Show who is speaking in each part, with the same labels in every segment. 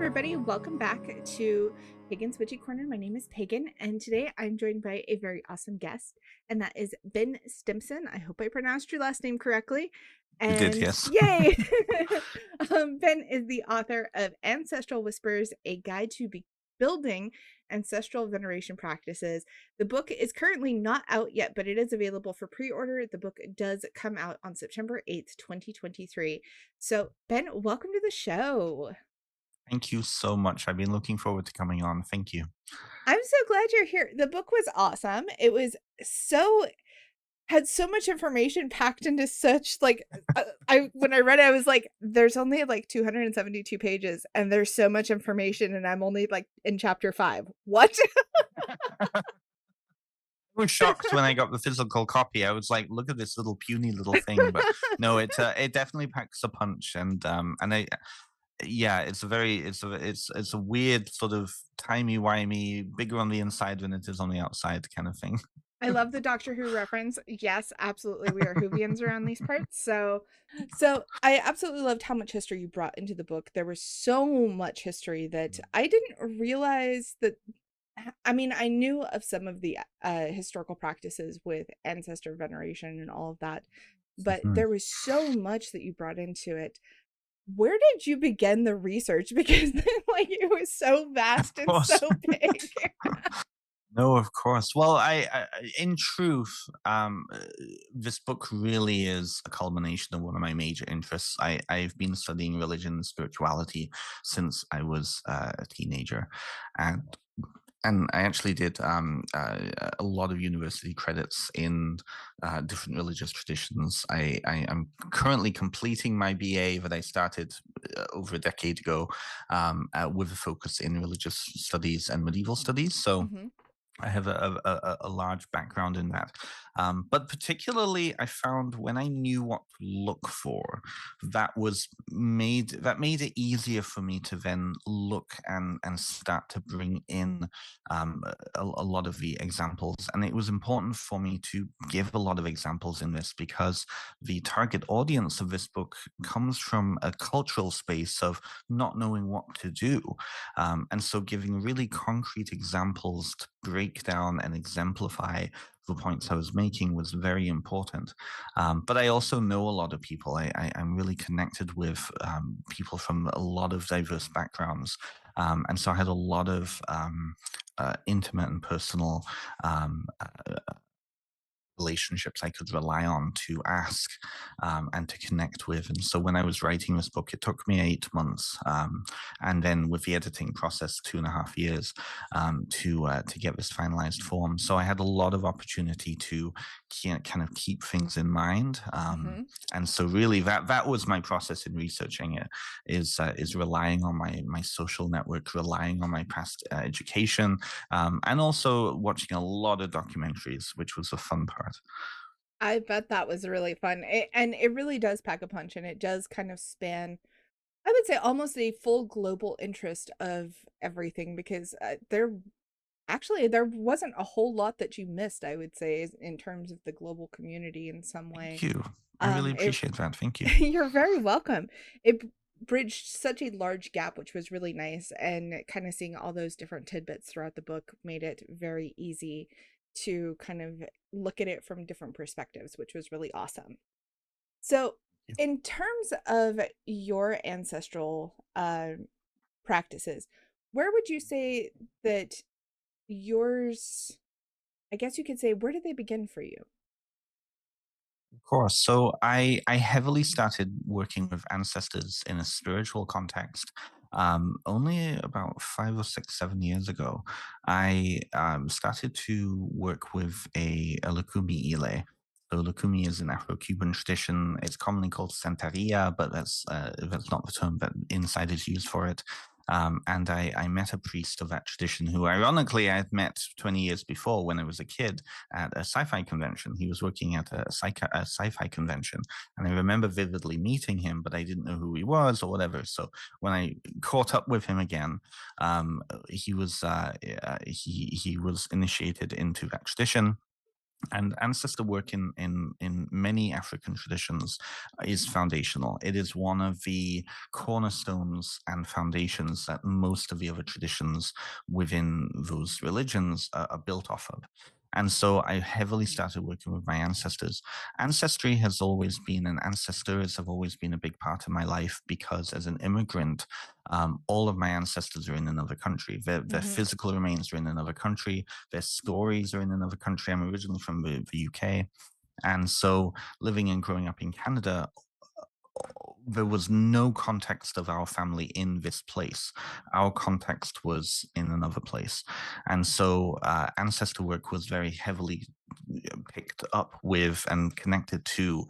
Speaker 1: everybody. Welcome back to Pagan's Witchy Corner. My name is Pagan, and today I'm joined by a very awesome guest, and that is Ben Stimpson. I hope I pronounced your last name correctly.
Speaker 2: You did,
Speaker 1: And
Speaker 2: yes.
Speaker 1: yay! Ben is the author of Ancestral Whispers, a guide to building ancestral veneration practices. The book is currently not out yet, but it is available for pre-order. The book does come out on September 8th, 2023. So, Ben, welcome to the show.
Speaker 2: Thank you so much. I've been looking forward to coming on. Thank you.
Speaker 1: I'm so glad you're here. The book was awesome. It was so had so much information packed into such I when I read it I was like there's only like 272 pages and there's so much information and I'm only like in chapter 5. What?
Speaker 2: I was shocked when I got the physical copy. I was like, "Look at this little puny little thing," but no, it definitely packs a punch, and yeah, it's a weird sort of timey wimey, bigger on the inside than it is on the outside kind of thing.
Speaker 1: I love the Doctor Who reference. Yes, absolutely. We are Whovians around these parts. So I absolutely loved how much history you brought into the book. There was so much history that I didn't realize that. I mean, I knew of some of the historical practices with ancestor veneration and all of that, but
Speaker 2: Mhm.
Speaker 1: there was so much that you brought into it. Where did you begin the research? Because like it was so
Speaker 2: Of
Speaker 1: vast and so
Speaker 2: course.
Speaker 1: big.
Speaker 2: No, of course. Well, in truth, this book really is a culmination of one of my major interests. I've been studying religion and spirituality since I was a teenager, and and I actually did a lot of university credits in different religious traditions. I am currently completing my BA that I started over a decade ago, with a focus in religious studies and medieval studies. So
Speaker 1: Hmm.
Speaker 2: I have a large background in that. But particularly, I found when I knew what to look for, that made it easier for me to then look and start to bring in a lot of the examples. And it was important for me to give a lot of examples in this because the target audience of this book comes from a cultural space of not knowing what to do. And so giving really concrete examples to break down and exemplify the points I was making was very important. But I also know a lot of people. I'm really connected with people from a lot of diverse backgrounds. And so I had a lot of intimate and personal relationships I could rely on to ask and to connect with. And so when I was writing this book, it took me 8 months, and then with the editing process, 2.5 years to get this finalized form. So I had a lot of opportunity to kind of keep things in mind.
Speaker 1: Hmm.
Speaker 2: And so really that was my process in researching it is relying on my social network, relying on my past education, and also watching a lot of documentaries, which was the fun part.
Speaker 1: I bet that was really fun. And it really does pack a punch and it does kind of span, I would say, almost a full global interest of everything because there wasn't a whole lot that you missed, I would say, in terms of the global community in some
Speaker 2: Thank
Speaker 1: way.
Speaker 2: you. I really
Speaker 1: It
Speaker 2: appreciate that. Thank you.
Speaker 1: You're very welcome. It bridged such a large gap, which was really nice, and kind of seeing all those different tidbits throughout the book made it very easy to kind of look at it from different perspectives, which was really awesome. So, in terms of your ancestral practices, where would you say that yours, I guess you could say, where did they begin for you?
Speaker 2: Of course. So I heavily started working with ancestors in a spiritual context. Only about 5 or 6, 7 years ago, I started to work with a Lukumi Ile. So Lukumi is an Afro-Cuban tradition. It's commonly called Santeria, but that's not the term that insiders use for it. And I met a priest of that tradition who, ironically, I had met 20 years before when I was a kid at a sci-fi convention. He was working at a sci-fi convention, and I remember vividly meeting him, but I didn't know who he was or whatever. So when I caught up with him again, he was initiated into that tradition. And ancestor work in many African traditions is foundational. It is one of the cornerstones and foundations that most of the other traditions within those religions are built off of. And so I heavily started working with my ancestors. Ancestry has always been, and ancestors have always been a big part of my life because as an immigrant, all of my ancestors are in another country. Their
Speaker 1: Hmm.
Speaker 2: physical remains are in another country. Their stories are in another country. I'm originally from the UK. And so living and growing up in Canada, there was no context of our family in this place. Our context was in another place. And so ancestor work was very heavily picked up with and connected to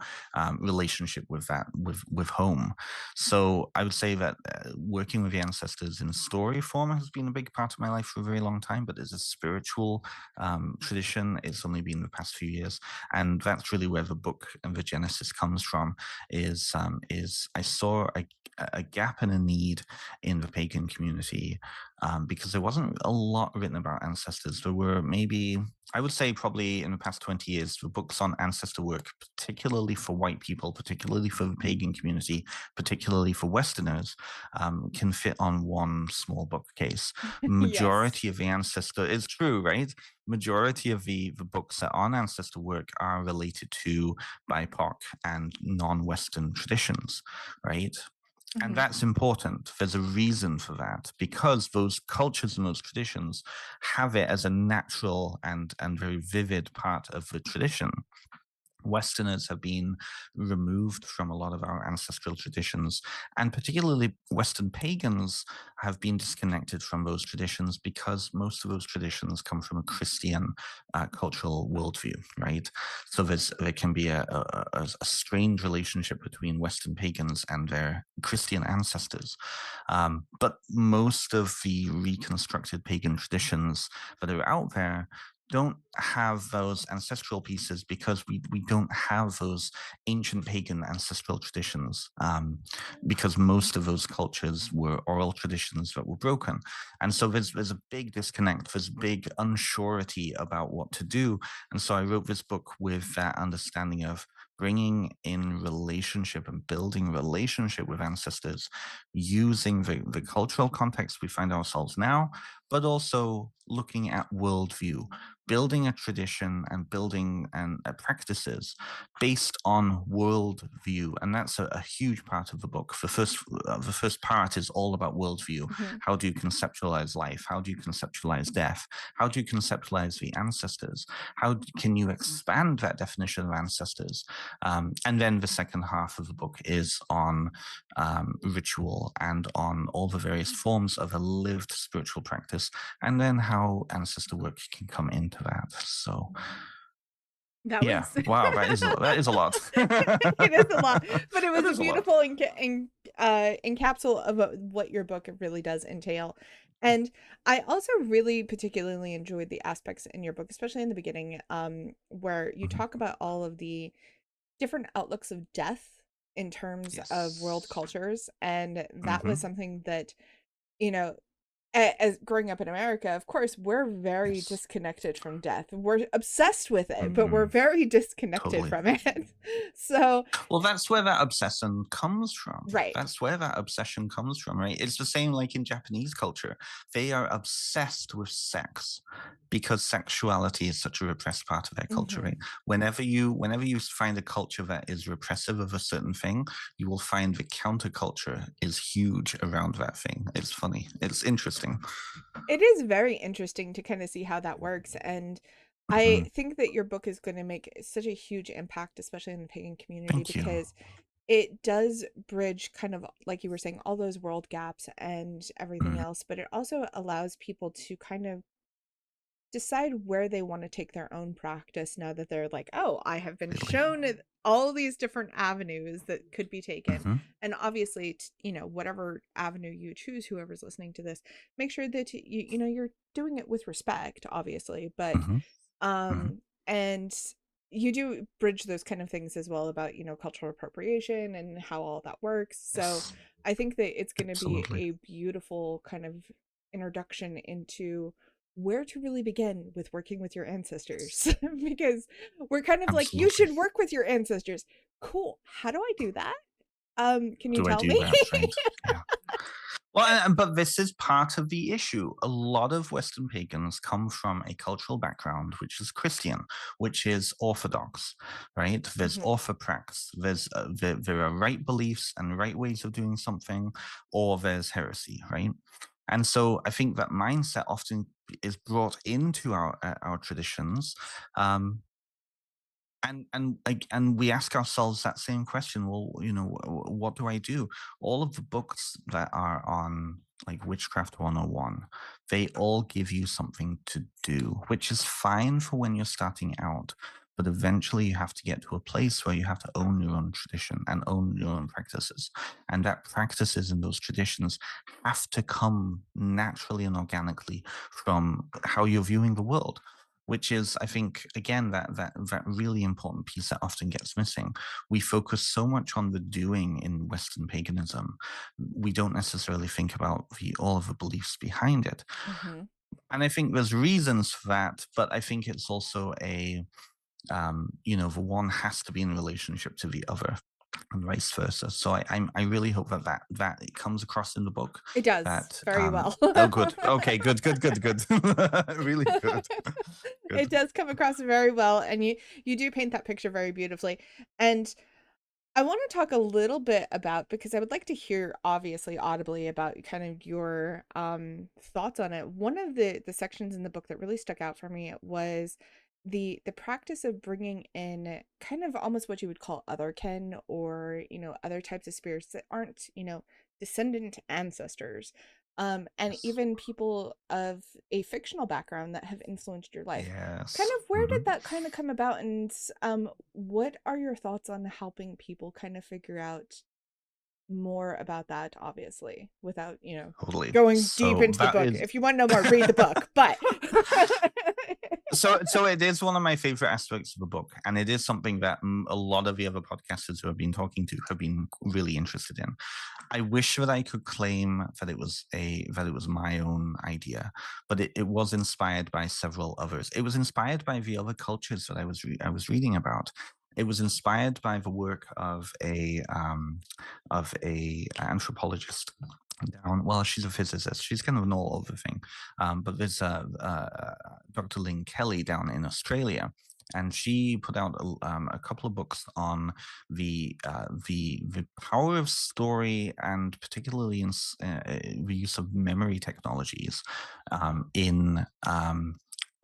Speaker 2: relationship with that with home. So I would say that working with the ancestors in story form has been a big part of my life for a very long time, but as a spiritual tradition, it's only been the past few years. And that's really where the book and the genesis comes from. Is I saw a gap and a need in the pagan community because there wasn't a lot written about ancestors. There were maybe, I would say, probably in the past 20 years, the books on ancestor work, particularly for white people, particularly for the pagan community, particularly for Westerners, can fit on one small bookcase.
Speaker 1: Yes.
Speaker 2: Majority of the ancestor, it's true, right? Majority of the books that are on ancestor work are related to BIPOC and non-Western traditions, right? And
Speaker 1: Hmm.
Speaker 2: that's important. There's a reason for that because those cultures and those traditions have it as a natural and very vivid part of the tradition. Westerners have been removed from a lot of our ancestral traditions, and particularly Western pagans have been disconnected from those traditions because most of those traditions come from a Christian cultural worldview, right? So there can be a strange relationship between Western pagans and their Christian ancestors. But most of the reconstructed pagan traditions that are out there don't have those ancestral pieces because we don't have those ancient pagan ancestral traditions because most of those cultures were oral traditions that were broken, and so there's a big disconnect, there's big unsurety about what to do. And so I wrote this book with that understanding of bringing in relationship and building relationship with ancestors using the cultural context we find ourselves now, but also looking at worldview, building a tradition and building practices based on worldview. And that's a huge part of the book. The first part is all about worldview.
Speaker 1: Hmm.
Speaker 2: How do you conceptualize life? How do you conceptualize death? How do you conceptualize the ancestors? Can you expand that definition of ancestors? And then the second half of the book is on ritual and on all the various forms of a lived spiritual practice, and then how ancestor work can come into that. So
Speaker 1: That
Speaker 2: yeah,
Speaker 1: was
Speaker 2: wow, that is a lot.
Speaker 1: it is a lot, but it
Speaker 2: That
Speaker 1: was a
Speaker 2: is a lot.
Speaker 1: beautiful encapsule of what your book really does entail. And I also really particularly enjoyed the aspects in your book, especially in the beginning, where you
Speaker 2: Mhm.
Speaker 1: talk about all of the different outlooks of death in terms of world
Speaker 2: Yes.
Speaker 1: cultures. And that was
Speaker 2: Hmm.
Speaker 1: something that, you know, as growing up in America, of course, we're very
Speaker 2: Yes.
Speaker 1: disconnected from death. We're obsessed with it, but we're
Speaker 2: Hmm.
Speaker 1: very disconnected
Speaker 2: Totally.
Speaker 1: from it. So,
Speaker 2: Well, that's where that obsession comes from.
Speaker 1: right.
Speaker 2: That's where that obsession comes from, right? It's the same like in Japanese culture. They are obsessed with sex because sexuality is such a repressed part of their culture,
Speaker 1: Hmm.
Speaker 2: right? Whenever you find a culture that is repressive of a certain thing, you will find the counterculture is huge around that thing. It's funny. It's interesting.
Speaker 1: It is very interesting to kind of see how that works. And I
Speaker 2: Hmm.
Speaker 1: think that your book is going to make such a huge impact, especially in the pagan community,
Speaker 2: Thank you.
Speaker 1: because it does bridge kind of like you were saying, all those world gaps and everything
Speaker 2: Mm,
Speaker 1: else, but it also allows people to kind of decide where they want to take their own practice now that they're like, oh, I have been
Speaker 2: really.
Speaker 1: shown all these different avenues that could be taken.
Speaker 2: Hmm.
Speaker 1: And obviously, whatever avenue you choose, whoever's listening to this, make sure that you're doing it with respect, obviously, but
Speaker 2: Hmm. Hmm.
Speaker 1: and you do bridge those kind of things as well about, cultural appropriation and how all that works. So
Speaker 2: Yes,
Speaker 1: I think that it's going to be
Speaker 2: absolutely.
Speaker 1: a beautiful kind of introduction into where to really begin with working with your ancestors. Because we're kind of like, you
Speaker 2: Absolutely.
Speaker 1: should work with your ancestors. Cool. How do I do that? Can you
Speaker 2: Do I
Speaker 1: tell
Speaker 2: do
Speaker 1: me?
Speaker 2: that? Right. Yeah. Well, but this is part of the issue. A lot of Western pagans come from a cultural background which is Christian, which is orthodox, right? There's
Speaker 1: Mhm.
Speaker 2: orthoprax. There are right beliefs and right ways of doing something, or there's heresy, right? And so I think that mindset often is brought into our traditions, um, and we ask ourselves that same question. Well, what do I do? All of the books that are on like Witchcraft 101, they all give you something to do, which is fine for when you're starting out, but eventually you have to get to a place where you have to own your own tradition and own your own practices, and that practices and those traditions have to come naturally and organically from how you're viewing the world, which is, I think, again, that really important piece that often gets missing. We focus so much on the doing in Western paganism, we don't necessarily think about all of the beliefs behind it.
Speaker 1: Mhm.
Speaker 2: And I think there's reasons for that, but I think it's also the one has to be in relationship to the other and vice versa. So I really hope that it comes across in the book.
Speaker 1: It does
Speaker 2: That
Speaker 1: very well.
Speaker 2: oh, good, okay, good, really good, good.
Speaker 1: It does come across very well, and you do paint that picture very beautifully. And I want to talk a little bit about, because I would like to hear, obviously audibly, about kind of your thoughts on it. One of the sections in the book that really stuck out for me was the practice of bringing in kind of almost what you would call otherkin, or other types of spirits that aren't descendant ancestors, and
Speaker 2: Yes.
Speaker 1: even people of a fictional background that have influenced your life. Kind
Speaker 2: Yes.
Speaker 1: of, where did
Speaker 2: Mhm.
Speaker 1: that kind of come about, and what are your thoughts on helping people kind of figure out more about that, obviously, without,
Speaker 2: Totally.
Speaker 1: going deep
Speaker 2: So
Speaker 1: into the
Speaker 2: that
Speaker 1: book?
Speaker 2: is
Speaker 1: If you want to know more, read the book, but
Speaker 2: so it is one of my favorite aspects of the book, and it is something that a lot of the other podcasters who I've been talking to have been really interested in. I wish that I could claim that it was my own idea, but it was inspired by several others. It was inspired by the other cultures that I was reading about. It was inspired by the work of a anthropologist down. Well, she's a physicist. She's kind of an all over thing. But there's Dr. Lynn Kelly down in Australia, and she put out a couple of books on the power of story, and particularly the use of memory technologies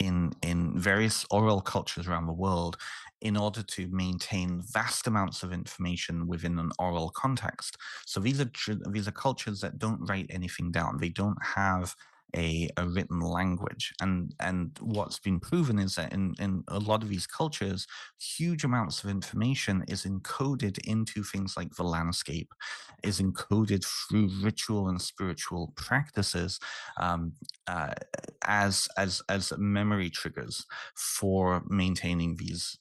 Speaker 2: in various oral cultures around the world, in order to maintain vast amounts of information within an oral context. So these are cultures that don't write anything down. They don't have a written language. And what's been proven is that in a lot of these cultures, huge amounts of information is encoded into things like the landscape, is encoded through ritual and spiritual practices, um, uh, as memory triggers for maintaining these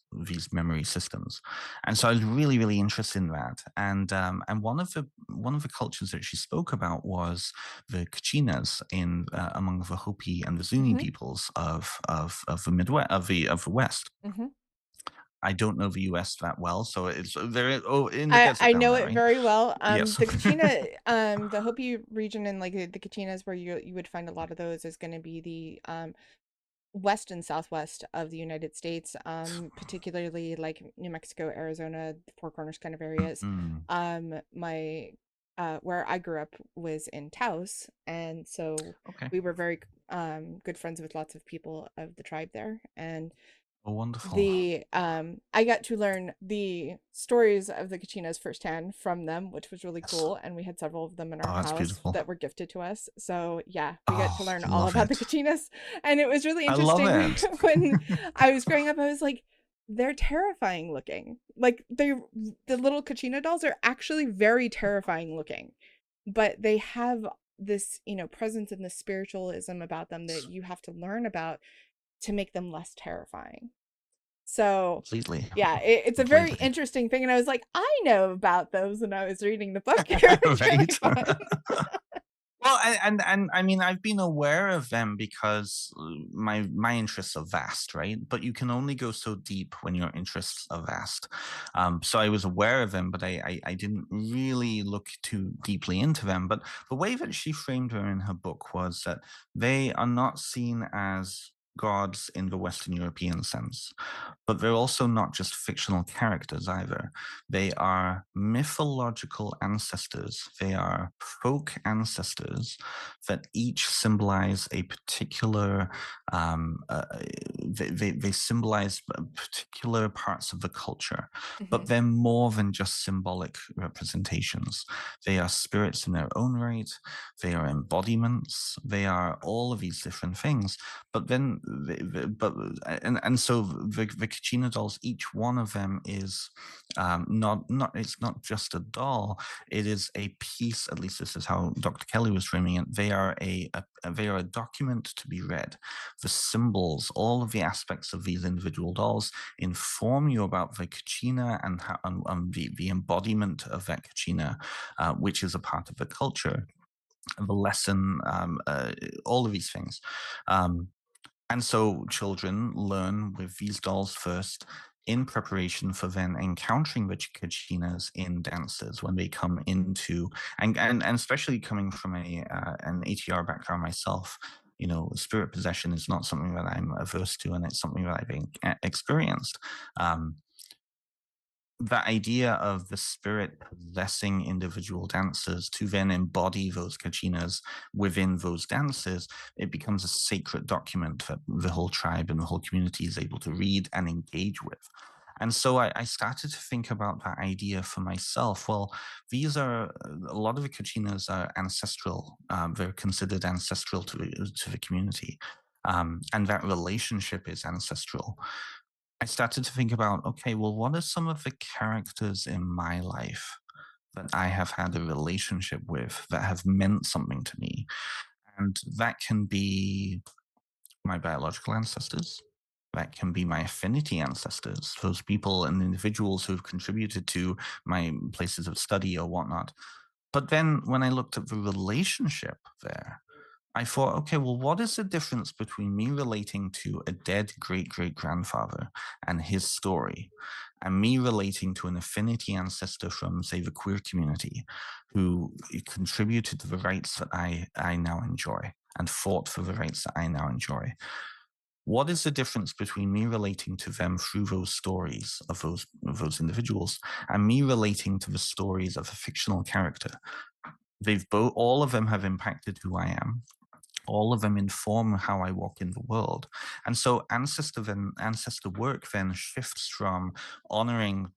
Speaker 2: memory systems. And so I was really, really interested in that. And one of the cultures that she spoke about was the Kachinas in among the Hopi and the Zuni
Speaker 1: hmm
Speaker 2: peoples of the Midwest of the West.
Speaker 1: hmm
Speaker 2: I don't know the US that well, so it's there. Oh, in the
Speaker 1: I
Speaker 2: desert down
Speaker 1: know
Speaker 2: there,
Speaker 1: it
Speaker 2: right?
Speaker 1: very well.
Speaker 2: Yes.
Speaker 1: The Kachina, the Hopi region, and like the Kachinas, where you would find a lot of those, is going to be the west and southwest of the United States, particularly like New Mexico, Arizona, Four Corners kind of areas.
Speaker 2: Mm,
Speaker 1: My where I grew up was in Taos, and so
Speaker 2: okay.
Speaker 1: we were very good friends with lots of people of the tribe there. And
Speaker 2: Oh, wonderful.
Speaker 1: the I got to learn the stories of the Kachinas firsthand from them, which was really
Speaker 2: Yes.
Speaker 1: cool, and we had several of them in our
Speaker 2: Oh, that's
Speaker 1: house
Speaker 2: beautiful.
Speaker 1: that were gifted to us. So yeah, we got to
Speaker 2: Oh,
Speaker 1: learn all
Speaker 2: love
Speaker 1: about the
Speaker 2: it.
Speaker 1: Kachinas, and it was really
Speaker 2: I love
Speaker 1: interesting.
Speaker 2: it.
Speaker 1: When I was growing up, I was like, they're terrifying looking. Like, the little Kachina dolls are actually very terrifying looking, but they have this presence and this spiritualism about them that you have to learn about to make them less terrifying. So,
Speaker 2: Completely.
Speaker 1: yeah, it's a very
Speaker 2: Completely.
Speaker 1: interesting thing, and I was like, "I know about those when I was reading the book." It was really
Speaker 2: Right?
Speaker 1: fun.
Speaker 2: Well, and I mean, I've been aware of them because my interests are vast, right? But you can only go so deep when your interests are vast. So I was aware of them, but I didn't really look too deeply into them. But the way that she framed them in her book was that they are not seen as gods in the Western European sense, but they're also not just fictional characters either. They are mythological ancestors. They are folk ancestors that each symbolize a particular, um, uh, they symbolize particular parts of the culture, but
Speaker 1: Hmm.
Speaker 2: they're more than just symbolic representations. They are spirits in their own right. They are embodiments. They are all of these different things. But then, but and so the Kachina dolls, each one of them is not it's not just a doll. It is a piece. At least this is how Dr. Kelly was framing it. They are they are a document to be read. The symbols, all of the aspects of these individual dolls, inform you about the Kachina and how the embodiment of that Kachina, which is a part of the culture, the lesson, all of these things. Um, and so children learn with these dolls first in preparation for then encountering the Kachinas in dances when they come into, and especially coming from an ATR background myself, spirit possession is not something that I'm averse to, and it's something that I've experienced. Um, the idea of the spirit possessing individual dancers to then embody those kachinas within those dances, it becomes a sacred document that the whole tribe and the whole community is able to read and engage with. And so I started to think about that idea for myself. Well, these are a lot of the kachinas are ancestral. They're considered ancestral to the community. And that relationship is ancestral. I started to think about, okay, well, what are some of the characters in my life that I have had a relationship with that have meant something to me? And that can be my biological ancestors. That can be my affinity ancestors, those people and individuals who have contributed to my places of study or whatnot. But then when I looked at the relationship there, I thought, okay, well, what is the difference between me relating to a dead great great grandfather and his story, and me relating to an affinity ancestor from, say, the queer community who contributed to the rights that I now enjoy and fought for the rights that I now enjoy? What is the difference between me relating to them through those stories of those individuals and me relating to the stories of a fictional character? All of them have impacted who I am, all of them inform how I walk in the world. And so ancestor work then shifts from honoring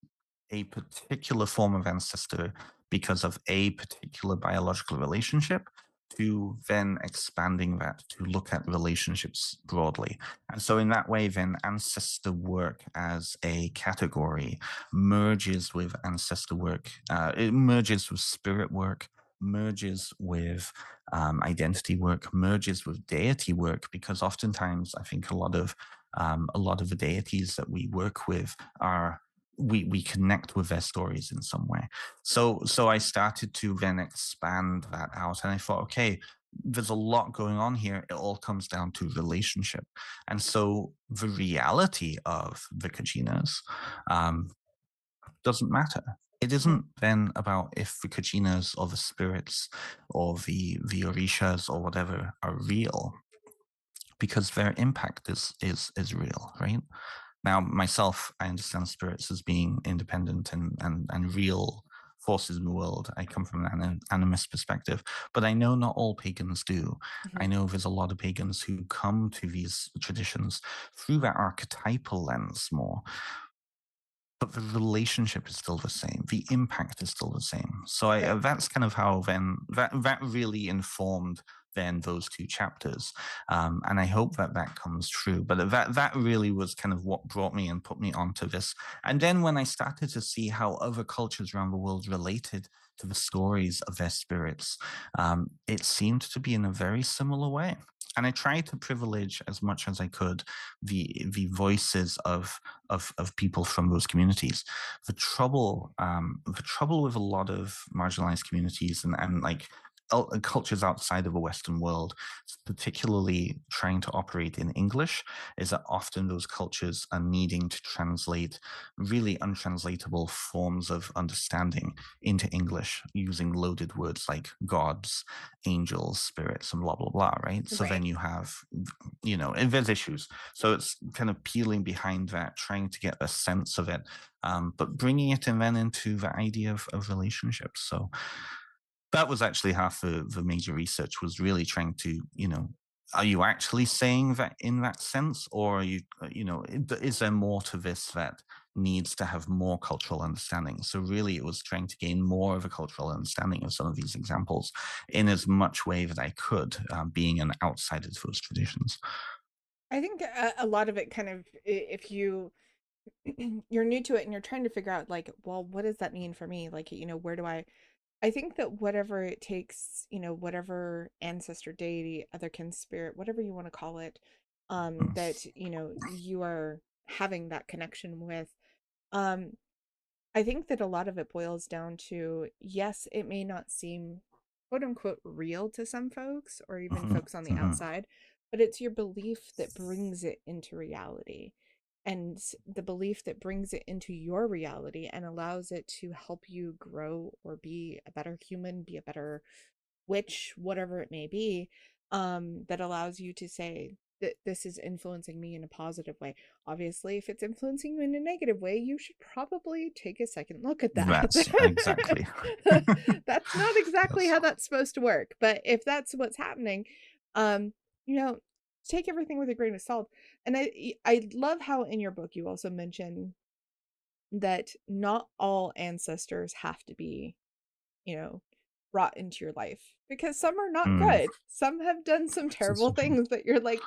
Speaker 2: a particular form of ancestor because of a particular biological relationship to then expanding that to look at relationships broadly. And so in that way, then ancestor work as a category merges with ancestor work, it merges with spirit work, merges with identity work, merges with deity work, because oftentimes I think a lot of the deities that we work with are we connect with their stories in some way. So I started to then expand that out, and I thought, okay, there's a lot going on here. It all comes down to relationship, and so the reality of the Kachinas um, doesn't matter. It
Speaker 1: Hmm.
Speaker 2: isn't then about if the Kachinas or the spirits or the Orishas or whatever are real, because their impact is real, right? Now, myself, I understand spirits as being independent and real forces in the world. I come from an animist perspective, but I know not all pagans do. I
Speaker 1: Hmm.
Speaker 2: know there's a lot of pagans who come to these traditions through that archetypal lens more, but the relationship is still the same. The impact is still the same. So
Speaker 1: Right.
Speaker 2: that's kind of how then that really informed then those two chapters, and I hope that that comes true. But that really was kind of what brought me and put me onto this. And then when I started to see how other cultures around the world related to the stories of their spirits, it seemed to be in a very similar way. And I tried to privilege as much as I could the voices of people from those communities. The trouble with a lot of marginalized communities and like cultures outside of the Western world, particularly trying to operate in English, is that often those cultures are needing to translate really untranslatable forms of understanding into English using loaded words like gods, angels, spirits, and blah, blah, blah, right? So then
Speaker 1: Right.
Speaker 2: you have, and there's issues. So it's kind of peeling behind that, trying to get a sense of it, but bringing it in then into the idea of relationships. So that was actually half the major research, was really trying to, are you actually saying that in that sense, or are you, is there more to this that needs to have more cultural understanding? So really, it was trying to gain more of a cultural understanding of some of these examples in as much way that I could, being an outsider to those traditions.
Speaker 1: I think a lot of it kind of, if you you're new to it and you're trying to figure out like, well, what does that mean for me? Like, where do I think that whatever it takes, whatever ancestor deity, otherkin spirit, whatever you want to call it,
Speaker 2: Mm.
Speaker 1: that, you are having that connection with, um, I think that a lot of it boils down to, yes, it may not seem quote unquote real to some folks or even
Speaker 2: Mhm,
Speaker 1: folks on the
Speaker 2: mhm.
Speaker 1: outside, but it's your belief that brings it into reality. And the belief that brings it into your reality and allows it to help you grow or be a better human, be a better witch, whatever it may be, that allows you to say that this is influencing me in a positive way. Obviously, if it's influencing you in a negative way, you should probably take a second look at that.
Speaker 2: That's exactly.
Speaker 1: That's not exactly
Speaker 2: Yes.
Speaker 1: how that's supposed to work. But if that's what's happening, you know, take everything with a grain of salt. And I love how in your book you also mention that not all ancestors have to be, you know, brought into your life because some are not
Speaker 2: Mm,
Speaker 1: good. Some have done some
Speaker 2: this is
Speaker 1: terrible
Speaker 2: so true.
Speaker 1: things that you're like,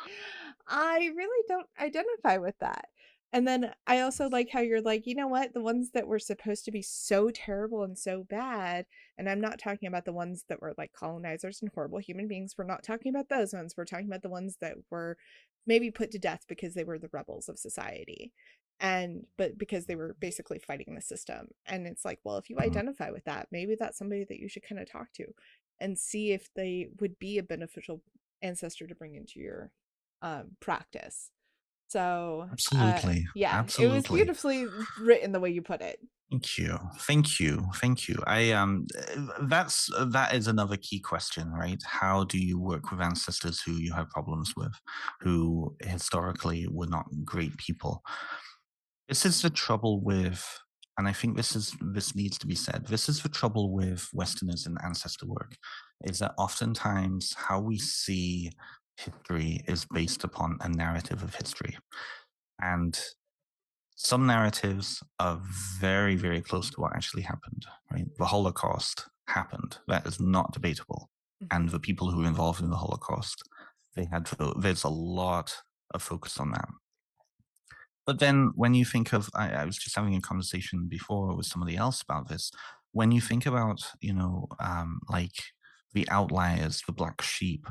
Speaker 1: I really don't identify with that. And then I also like how you're like, you know what? The ones that were supposed to be so terrible and so bad, and I'm not talking about the ones that were like colonizers and horrible human beings. We're not talking about those ones. We're talking about the ones that were maybe put to death because they were the rebels of society, and but because they were basically fighting the system. And it's like, well, if you
Speaker 2: Mm,
Speaker 1: identify with that, maybe that's somebody that you should kind of talk to and see if they would be a beneficial ancestor to bring into your practice. So
Speaker 2: absolutely,
Speaker 1: yeah, it was
Speaker 2: absolutely.
Speaker 1: beautifully written the way you put it.
Speaker 2: Thank you. Thank you. Thank you. That is another key question, right? How do you work with ancestors who you have problems with, who historically were not great people? This is the trouble with, and I think this needs to be said. This is the trouble with Westerners and ancestor work, is that oftentimes how we see history is based upon a narrative of history. And some narratives are very, very close to what actually happened, right? The Holocaust happened. That is not debatable. And
Speaker 1: Mhm.
Speaker 2: the people who were involved in the Holocaust, there's a lot of focus on that. But then when you think of, I was just having a conversation before with somebody else about this. When you think about, like the outliers, the black sheep,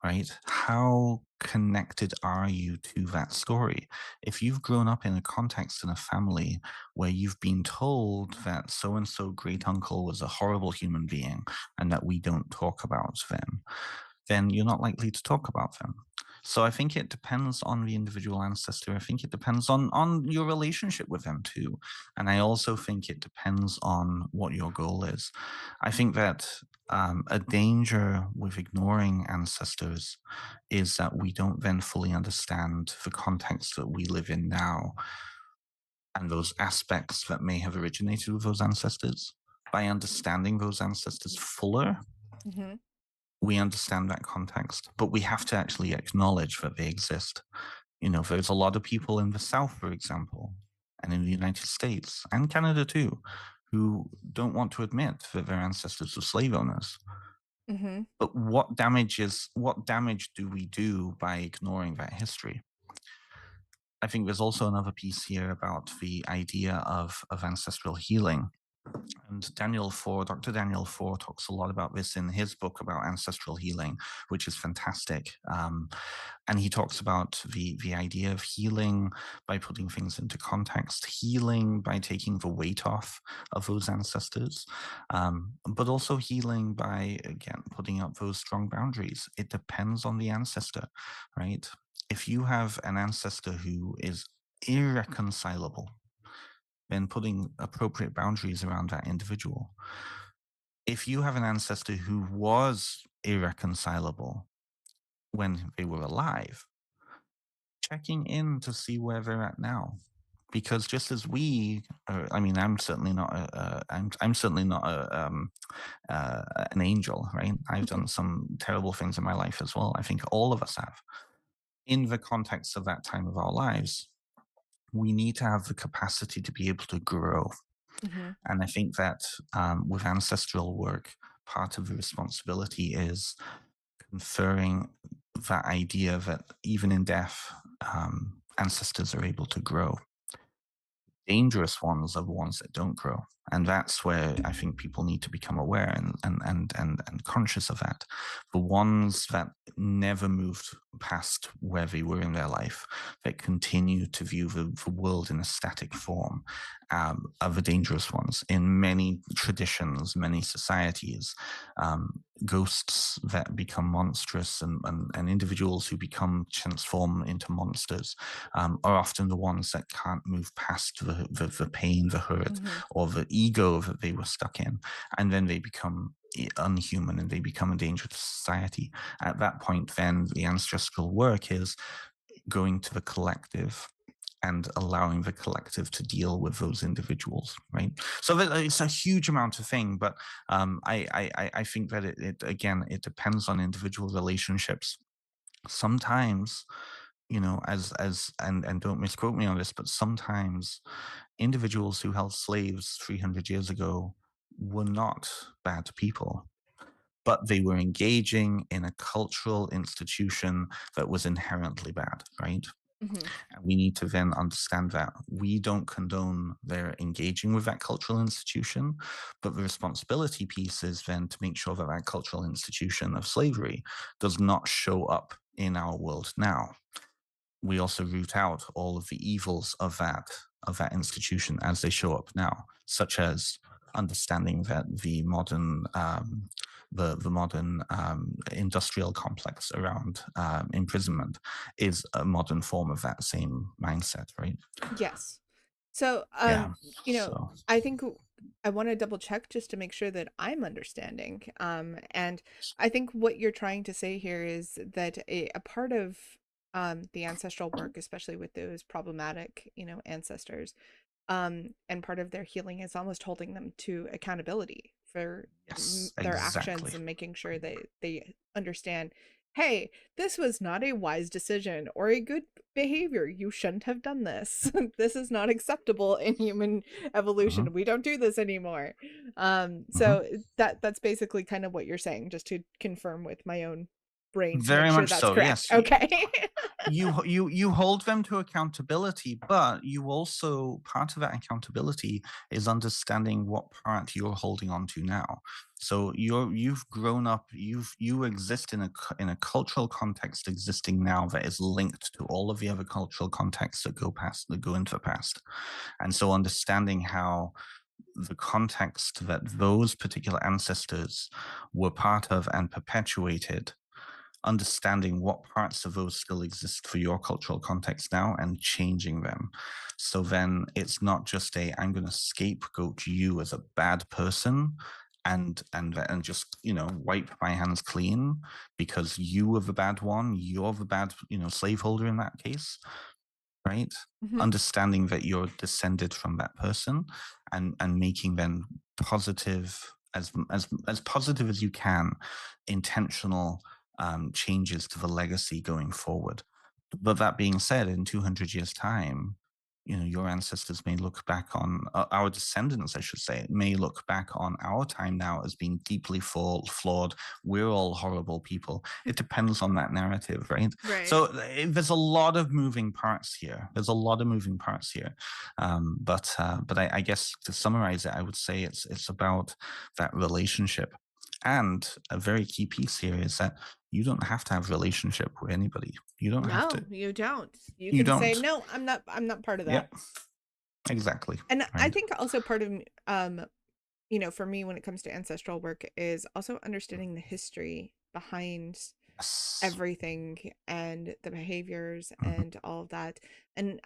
Speaker 2: right? How connected are you to that story? If you've grown up in a context in a family where you've been told that so and so great uncle was a horrible human being and that we don't talk about them, then you're not likely to talk about them. So I think it depends on the individual ancestor. I think it depends on your relationship with them too. And I also think it depends on what your goal is. I think that a danger with ignoring ancestors is that we don't then fully understand the context that we live in now and those aspects that may have originated with those ancestors. By understanding those ancestors fuller,
Speaker 1: Mhm.
Speaker 2: we understand that context, but we have to actually acknowledge that they exist. There's a lot of people in the South, for example, and in the United States and Canada too, who don't want to admit that their ancestors were slave owners.
Speaker 1: Mhm.
Speaker 2: But what damage do we do by ignoring that history? I think there's also another piece here about the idea of ancestral healing. And Dr. Daniel Four talks a lot about this in his book about ancestral healing, which is fantastic. And he talks about the idea of healing by putting things into context, healing by taking the weight off of those ancestors, but also healing by, again, putting up those strong boundaries. It depends on the ancestor, right? If you have an ancestor who is irreconcilable, then putting appropriate boundaries around that individual. If you have an ancestor who was irreconcilable when they were alive, checking in to see where they're at now. Because just as I mean, I'm certainly not I'm certainly not an angel, right? I've
Speaker 1: Mhm.
Speaker 2: done some terrible things in my life as well. I think all of us have. In the context of that time of our lives, we need to have the capacity to be able to grow.
Speaker 1: Mhm.
Speaker 2: And I think that with ancestral work, part of the responsibility is conferring that idea that even in death, ancestors are able to grow. Dangerous ones are the ones that don't grow. And that's where I think people need to become aware and conscious of that. The ones that never moved past where they were in their life, that continue to view the world in a static form, are the dangerous ones. In many traditions, many societies, ghosts that become monstrous and individuals who become transformed into monsters are often the ones that can't move past the pain, the hurt,
Speaker 1: Mhm.
Speaker 2: or the ego that they were stuck in. And then they become unhuman and they become a danger to society. At that point, then the ancestral work is going to the collective and allowing the collective to deal with those individuals, right? So it's a huge amount of thing, but I think that it again it depends on individual relationships. Sometimes, as and don't misquote me on this, but sometimes individuals who held slaves 300 years ago were not bad people, but they were engaging in a cultural institution that was inherently bad, right?
Speaker 1: Mhm.
Speaker 2: And we need to then understand that we don't condone their engaging with that cultural institution, but the responsibility piece is then to make sure that that cultural institution of slavery does not show up in our world now. We also root out all of the evils of that institution as they show up now, such as understanding that the modern industrial complex around imprisonment is a modern form of that same mindset, right?
Speaker 1: Yes. So,
Speaker 2: Yeah. So
Speaker 1: I think I want to double check just to make sure that I'm understanding. And I think what you're trying to say here is that a part of the ancestral work, especially with those problematic, ancestors, and part of their healing is almost holding them to accountability for
Speaker 2: yes,
Speaker 1: their
Speaker 2: exactly.
Speaker 1: actions and making sure that they understand, hey, this was not a wise decision or a good behavior. You shouldn't have done this. This is not acceptable in human
Speaker 2: Hmm.
Speaker 1: evolution. We don't do this anymore.
Speaker 2: Hmm.
Speaker 1: So that's basically kind of what you're saying, just to confirm with my own brain to make
Speaker 2: Very
Speaker 1: sure
Speaker 2: much
Speaker 1: that's
Speaker 2: so.
Speaker 1: correct.
Speaker 2: Yes,
Speaker 1: Okay.
Speaker 2: you hold them to accountability, but you also, part of that accountability is understanding what part you're holding on to now. So you've grown up, you exist in in a cultural context existing now that is linked to all of the other cultural contexts that go into the past. And so understanding how the context that those particular ancestors were part of and perpetuated, understanding what parts of those still exist for your cultural context now and changing them. So then it's not just I'm going to scapegoat you as a bad person and just wipe my hands clean because you were the bad one, you're the bad slaveholder in that case, right?
Speaker 1: Mhm.
Speaker 2: Understanding that you're descended from that person and making them positive, as positive as you can, intentional changes to the legacy going forward. But that being said, in 200 years' time, your ancestors may look back on, our descendants, I should say, may look back on our time now as being deeply flawed. We're all horrible people. It depends on that narrative, right?
Speaker 1: Right.
Speaker 2: So there's a lot of moving parts here. There's a lot of moving parts here. But I guess to summarize it, I would say it's about that relationship. And a very key piece here is that you don't have to have relationship with anybody. You don't have to.
Speaker 1: No, you don't. You
Speaker 2: You
Speaker 1: can say,
Speaker 2: don't.
Speaker 1: no, I'm not part of that.
Speaker 2: Yep. Exactly.
Speaker 1: And I
Speaker 2: Right.
Speaker 1: think also part of for me when it comes to ancestral work is also understanding the history behind
Speaker 2: Yes.
Speaker 1: everything and the behaviors
Speaker 2: Mhm.
Speaker 1: and all of that. And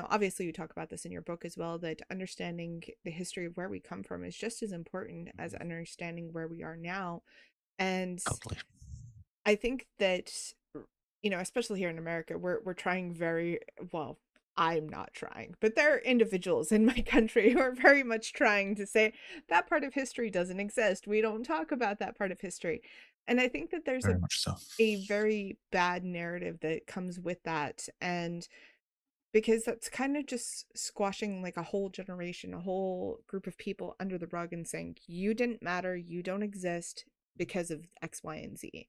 Speaker 1: obviously you talk about this in your book as well, that understanding the history of where we come from is just as important as understanding where we are now. And
Speaker 2: Totally.
Speaker 1: I think that especially here in America, we're trying very well. I'm not trying, but there are individuals in my country who are very much trying to say that part of history doesn't exist. We don't talk about that part of history. And I think that there's
Speaker 2: Very much so.
Speaker 1: a very bad narrative that comes with that. And because that's kind of just squashing like a whole generation, a whole group of people under the rug and saying, you didn't matter, you don't exist because of X, Y, and Z.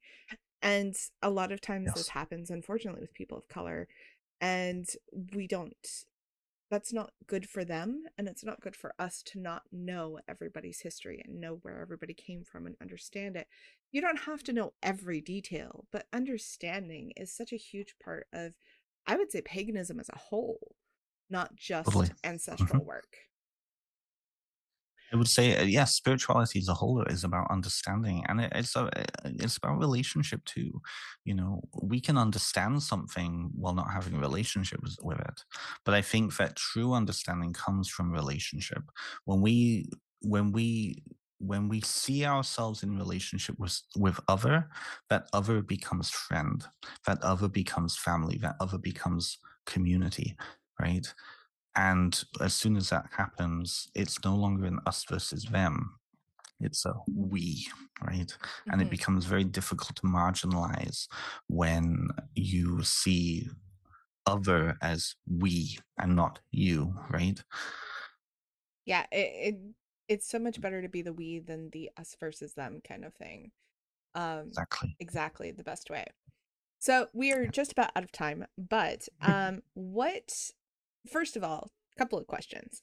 Speaker 1: And a lot of times this
Speaker 2: Yes.
Speaker 1: happens, unfortunately, with people of color. And we don't, that's not good for them. And it's not good for us to not know everybody's history and know where everybody came from and understand it. You don't have to know every detail, but understanding is such a huge part of, I would say, paganism as a whole, not
Speaker 2: Totally.
Speaker 1: just
Speaker 2: Mhm.
Speaker 1: ancestral work.
Speaker 2: I would say, yes, spirituality as a whole is about understanding, and it's about relationship too. We can understand something while not having a relationship with it. But I think that true understanding comes from relationship. When we when we when we see ourselves in relationship with other, that other becomes friend, that other becomes family, that other becomes community, right? And as soon as that happens, it's no longer an us versus them. It's a we, right? And it
Speaker 1: Hmm.
Speaker 2: becomes very difficult to marginalize when you see other as we and not you, right?
Speaker 1: Yeah, it's so much better to be the we than the us versus them kind of thing. Um,
Speaker 2: Exactly.
Speaker 1: exactly the best way. So we are
Speaker 2: Yeah.
Speaker 1: just about out of time, but what, first of all, a couple of questions.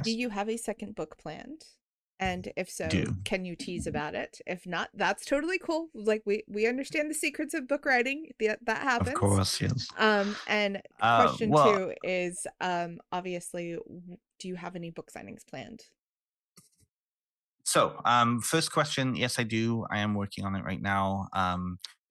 Speaker 1: Do
Speaker 2: Yes,
Speaker 1: you have a second book planned? And if
Speaker 2: I
Speaker 1: so,
Speaker 2: do.
Speaker 1: can you tease about it? If not, that's totally cool. Like we understand the secrets of book writing. That
Speaker 2: Of
Speaker 1: happens.
Speaker 2: course, yes.
Speaker 1: And question
Speaker 2: Well,
Speaker 1: two is obviously do you have any book signings planned?
Speaker 2: so, first question, yes, I do. I am working on it right now.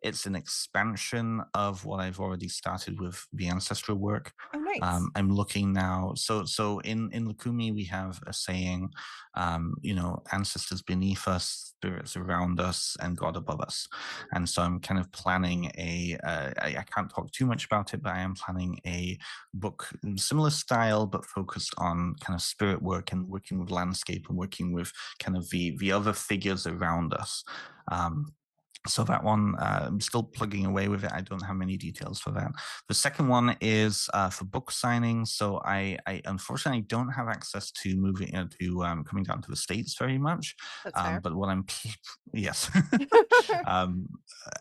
Speaker 2: It's an expansion of what I've already started with the ancestral work.
Speaker 1: Oh, nice.
Speaker 2: I'm looking now. So in Lukumi we have a saying, ancestors beneath us, spirits around us, and God above us. And so I'm kind of planning I can't talk too much about it, but I am planning a book similar style but focused on kind of spirit work and working with landscape and working with kind of the other figures around us. Um, so that one, I'm still plugging away with it. I don't have many details for that. The second one is for book signings. So I unfortunately don't have access to moving to coming down to the states very much.
Speaker 1: That's fair.
Speaker 2: But what I'm yes, um,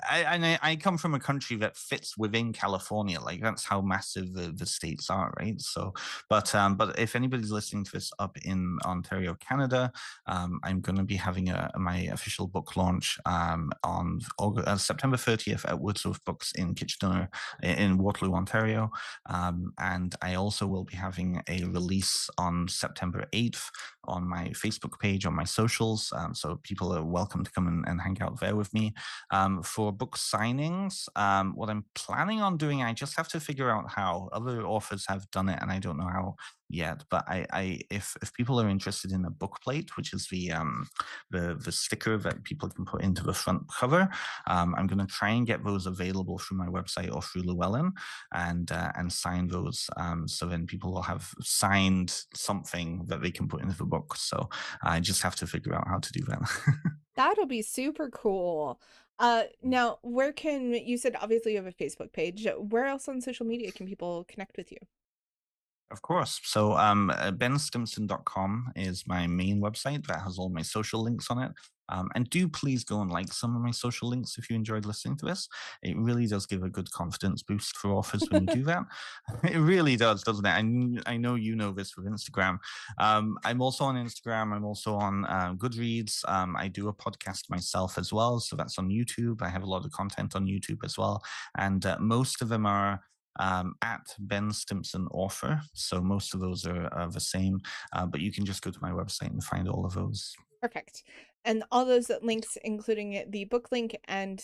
Speaker 2: I come from a country that fits within California. Like that's how massive the states are, right? So, but if anybody's listening to this up in Ontario, Canada, I'm going to be having my official book launch on September 30th at Wordsworth Books in Kitchener, in Waterloo, Ontario. And I also will be having a release on September 8th on my Facebook page, on my socials. So people are welcome to come and hang out there with me. For book signings, what I'm planning on doing, I just have to figure out how. Other authors have done it, and I don't know how yet. But if people are interested in a book plate, which is the sticker that people can put into the front cover, I'm going to try and get those available through my website or through Llewellyn, and sign those. So then people will have signed something that they can put into the book. So I just have to figure out how to do that.
Speaker 1: That'll be super cool. Now, where can you said obviously you have a Facebook page. Where else on social media can people connect with you?
Speaker 2: Of course. So, benstimpson.com is my main website that has all my social links on it. And do please go and like some of my social links if you enjoyed listening to this. It really does give a good confidence boost for authors when you do that. It really does, doesn't it? I know you know this with Instagram. I'm also on Instagram. I'm also on Goodreads. I do a podcast myself as well. So that's on YouTube. I have a lot of content on YouTube as well. And most of them are at Ben Stimpson Author. So most of those are the same, but you can just go to my website and find all of those.
Speaker 1: Perfect. And all those links, including the book link and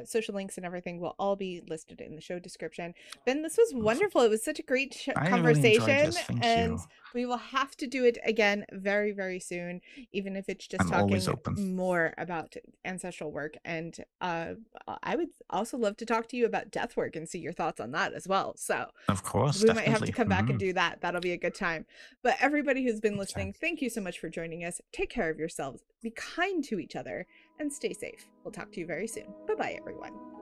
Speaker 1: social links and everything, will all be listed in the show description. Ben, this was wonderful. It was such a great
Speaker 2: I really enjoyed
Speaker 1: conversation,
Speaker 2: this. Thank
Speaker 1: and
Speaker 2: you.
Speaker 1: we will have to do it again very, very soon, even if it's just
Speaker 2: I'm always
Speaker 1: talking
Speaker 2: open.
Speaker 1: more about ancestral work. And I would also love to talk to you about death work and see your thoughts on that as well. So
Speaker 2: Of course,
Speaker 1: we might have to
Speaker 2: definitely.
Speaker 1: come back and do that. That'll be a good time. But everybody who's been
Speaker 2: Okay.
Speaker 1: listening, thank you so much for joining us. Take care of yourselves, be kind to each other, and stay safe. We'll talk to you very soon. Bye bye, everyone.